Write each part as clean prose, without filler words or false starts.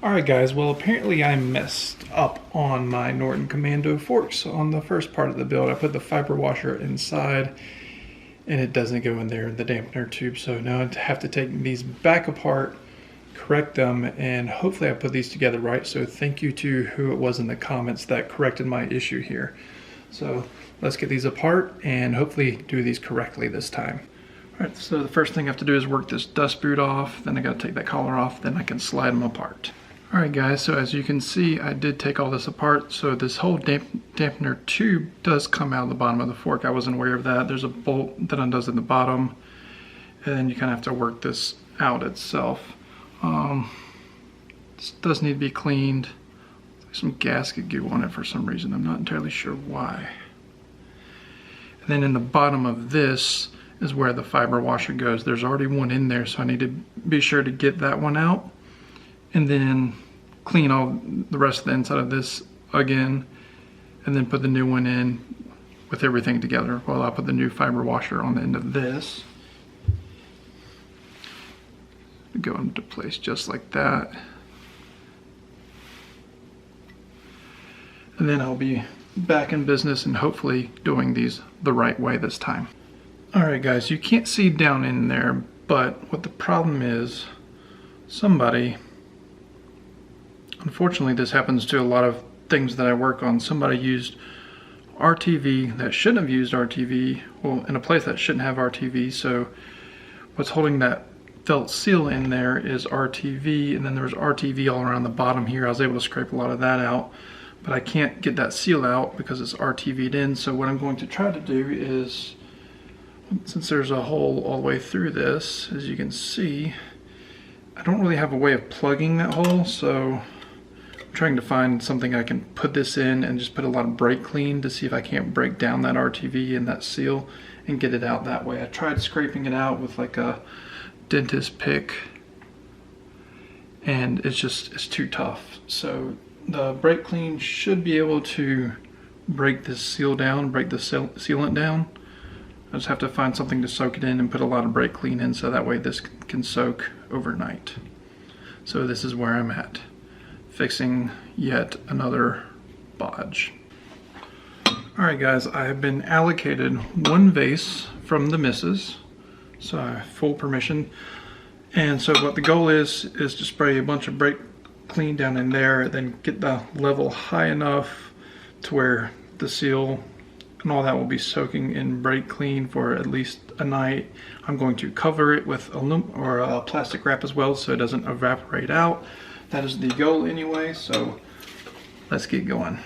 Alright guys, well apparently I messed up on my Norton Commando forks on the first part of the build. I put the fiber washer inside and it doesn't go in there in the dampener tube, so now I have to take these back apart, correct them, and hopefully I put these together right. So thank you to who it was in the comments that corrected my issue here. So let's get these apart and hopefully do these correctly this time. Alright, so the first thing I have to do is work this dust boot off, then I gotta take that collar off, then I can slide them apart. Alright guys, so as you can see, I did take all this apart. So this whole dampener tube does come out of the bottom of the fork. I wasn't aware of that. There's a bolt that undoes at the bottom, and then you kind of have to work this out itself. This does need to be cleaned. There's some gasket goo on it for some reason. I'm not entirely sure why. And then in the bottom of this is where the fiber washer goes. There's already one in there, so I need to be sure to get that one out. And then clean all the rest of the inside of this again, and then put the new one in with everything together. Well, I'll put the new fiber washer on the end of this. Go into place just like that. And then I'll be back in business and hopefully doing these the right way this time. Alright guys, you can't see down in there, but what the problem is, unfortunately, this happens to a lot of things that I work on. Somebody used RTV that shouldn't have used RTV, well, in a place that shouldn't have RTV. So what's holding that felt seal in there is RTV, and then there's RTV all around the bottom here. I was able to scrape a lot of that out, but I can't get that seal out because it's RTV'd in. So what I'm going to try to do is, since there's a hole all the way through this, as you can see, I don't really have a way of plugging that hole, so I'm trying to find something I can put this in and just put a lot of brake clean to see if I can't break down that RTV and that seal and get it out that way. I tried scraping it out with like a dentist pick, and it's too tough. So the brake clean should be able to break this seal down, break the sealant down. I just have to find something to soak it in and put a lot of brake clean in so that way this can soak overnight. So this is where I'm at, fixing yet another bodge. Alright guys, I have been allocated one vase from the missus, so I have full permission. And so what the goal is to spray a bunch of brake clean down in there, then get the level high enough to where the seal and all that will be soaking in brake clean for at least a night. I'm going to cover it with plastic wrap as well so it doesn't evaporate out. That is the goal anyway, so let's get going.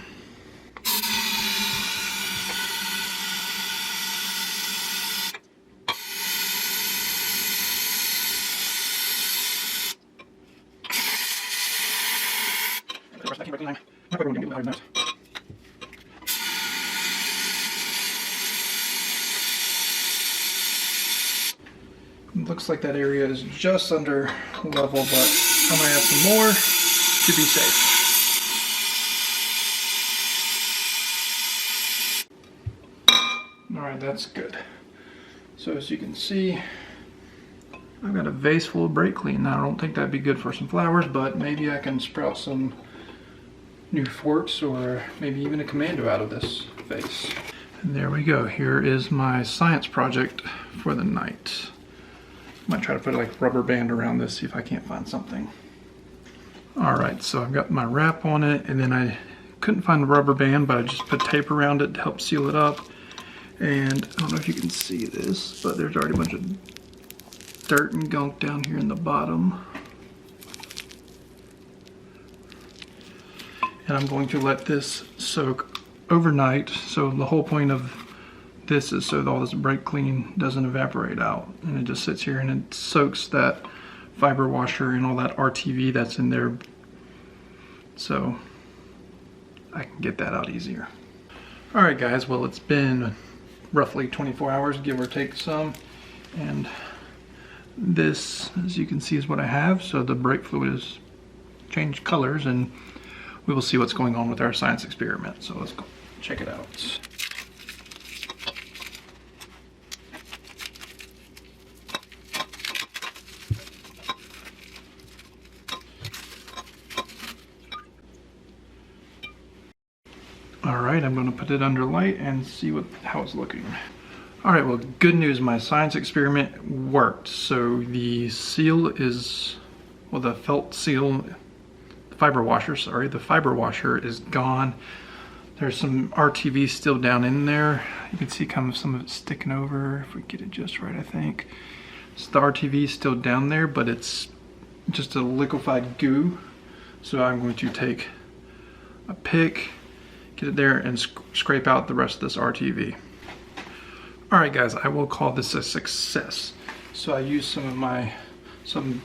Looks like that area is just under level, but I'm gonna add some more to be safe. Alright, that's good. So as you can see, I've got a vase full of brake clean. Now I don't think that'd be good for some flowers, but maybe I can sprout some new forks or maybe even a Commando out of this vase. And there we go. Here is my science project for the night. Might try to put like a rubber band around this, see if I can't find something. Alright, so I've got my wrap on it, and then I couldn't find the rubber band, but I just put tape around it to help seal it up. And I don't know if you can see this, but there's already a bunch of dirt and gunk down here in the bottom. And I'm going to let this soak overnight. So the whole point of this is so that all this brake clean doesn't evaporate out, and it just sits here and it soaks that fiber washer and all that RTV that's in there, so I can get that out easier. Alright guys, well it's been roughly 24 hours, give or take some, and this, as you can see, is what I have. So the brake fluid has changed colors, and we will see what's going on with our science experiment. So let's go check it out. All right, I'm going to put it under light and see how it's looking. All right, well, good news, my science experiment worked. So the seal is, well, the felt seal, the fiber washer is gone. There's some RTV still down in there. You can see kind of some of it sticking over, if we get it just right, I think. So the RTV is still down there, but it's just a liquefied goo. So I'm going to take a pick, get it there, and scrape out the rest of this RTV. All right, guys, I will call this a success. So I used some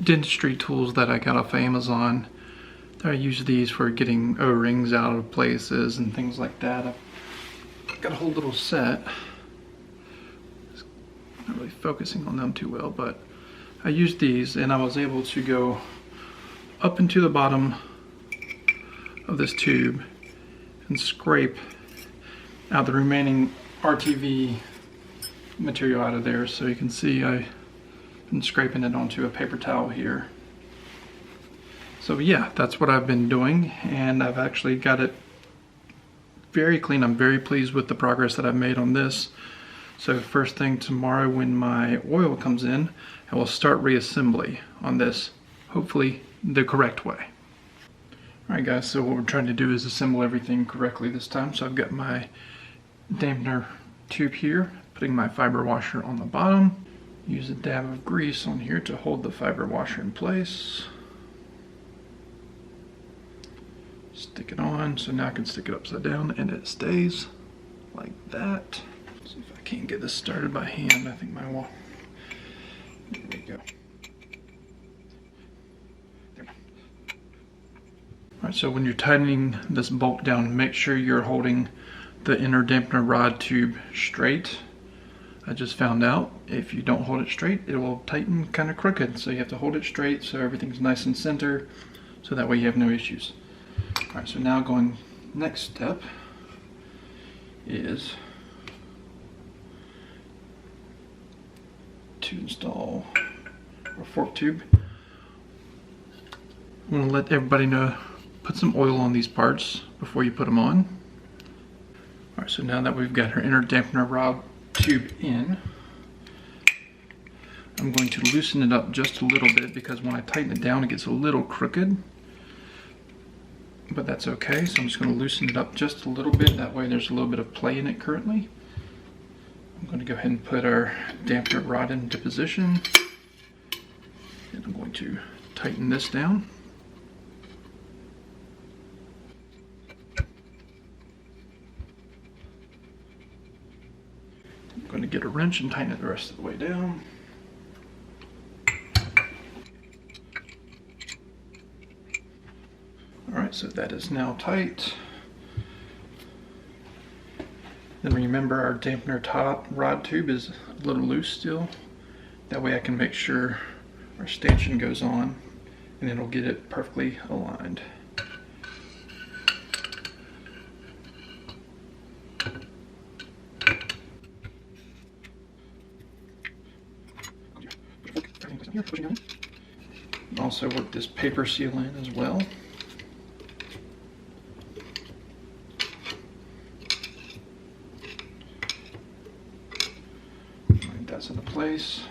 dentistry tools that I got off of Amazon. I use these for getting O-rings out of places and things like that. I've got a whole little set. Not really focusing on them too well, but I used these and I was able to go up into the bottom of this tube and scrape out the remaining RTV material out of there. So you can see I've been scraping it onto a paper towel here. So yeah, that's what I've been doing, and I've actually got it very clean. I'm very pleased with the progress that I've made on this. So first thing tomorrow when my oil comes in, I will start reassembly on this, hopefully the correct way. All right guys, so what we're trying to do is assemble everything correctly this time. So I've got my dampener tube here, putting my fiber washer on the bottom. Use a dab of grease on here to hold the fiber washer in place. Stick it on, so now I can stick it upside down and it stays like that. See if I can't get this started by hand. I think my wall. There we go. There. All right, so when you're tightening this bolt down, make sure you're holding the inner dampener rod tube straight. I just found out if you don't hold it straight, it will tighten kind of crooked. So you have to hold it straight so everything's nice and center, so that way you have no issues. All right, so now next step is to install our fork tube. I want to let everybody know, put some oil on these parts before you put them on. All right, so now that we've got our inner dampener rod tube in, I'm going to loosen it up just a little bit because when I tighten it down, it gets a little crooked. But that's okay, so I'm just going to loosen it up just a little bit. That way there's a little bit of play in it currently. I'm going to go ahead and put our dampener rod into position. And I'm going to tighten this down. I'm going to get a wrench and tighten it the rest of the way down. Alright, so that is now tight. Then remember our dampener top rod tube is a little loose still. That way I can make sure our stanchion goes on and it'll get it perfectly aligned. Also work this paper seal in as well. That's into place.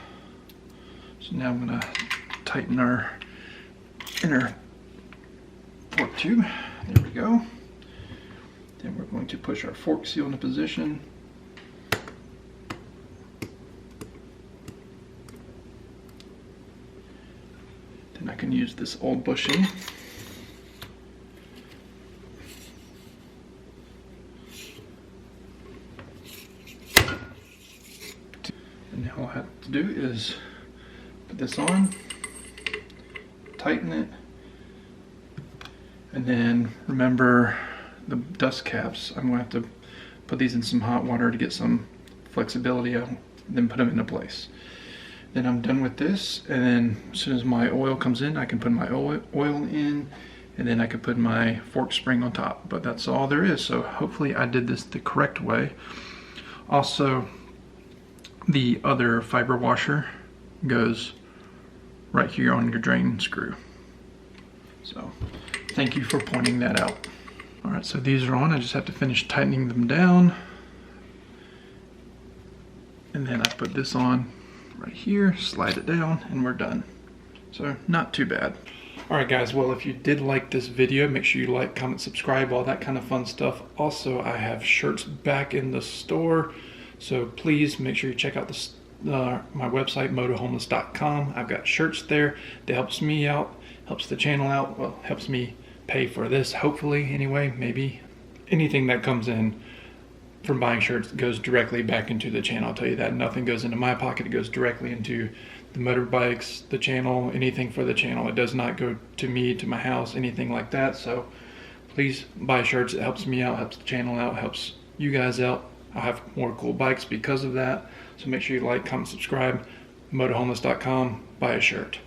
So now I'm going to tighten our inner fork tube. There we go. Then we're going to push our fork seal into position. Then I can use this old bushing. And all I have to do is put this on, tighten it, and then remember the dust caps. I'm going to have to put these in some hot water to get some flexibility out, then put them into place. Then I'm done with this, and then as soon as my oil comes in, I can put my oil in, and then I can put my fork spring on top. But that's all there is, so hopefully I did this the correct way. Also, the other fiber washer goes right here on your drain screw. So thank you for pointing that out. All right, so these are on. I just have to finish tightening them down. And then I put this on right here, slide it down, and we're done. So not too bad. All right, guys, well, if you did like this video, make sure you like, comment, subscribe, all that kind of fun stuff. Also, I have shirts back in the store, so please make sure you check out my website, motohomeless.com. I've got shirts there that helps me out, helps the channel out, well, helps me pay for this, hopefully, anyway. Maybe anything that comes in from buying shirts goes directly back into the channel. I'll tell you that. Nothing goes into my pocket. It goes directly into the motorbikes, the channel, anything for the channel. It does not go to me, to my house, anything like that. So please buy shirts. It helps me out, helps the channel out, helps you guys out. I have more cool bikes because of that. So make sure you like, comment, subscribe, motohomeless.com, buy a shirt.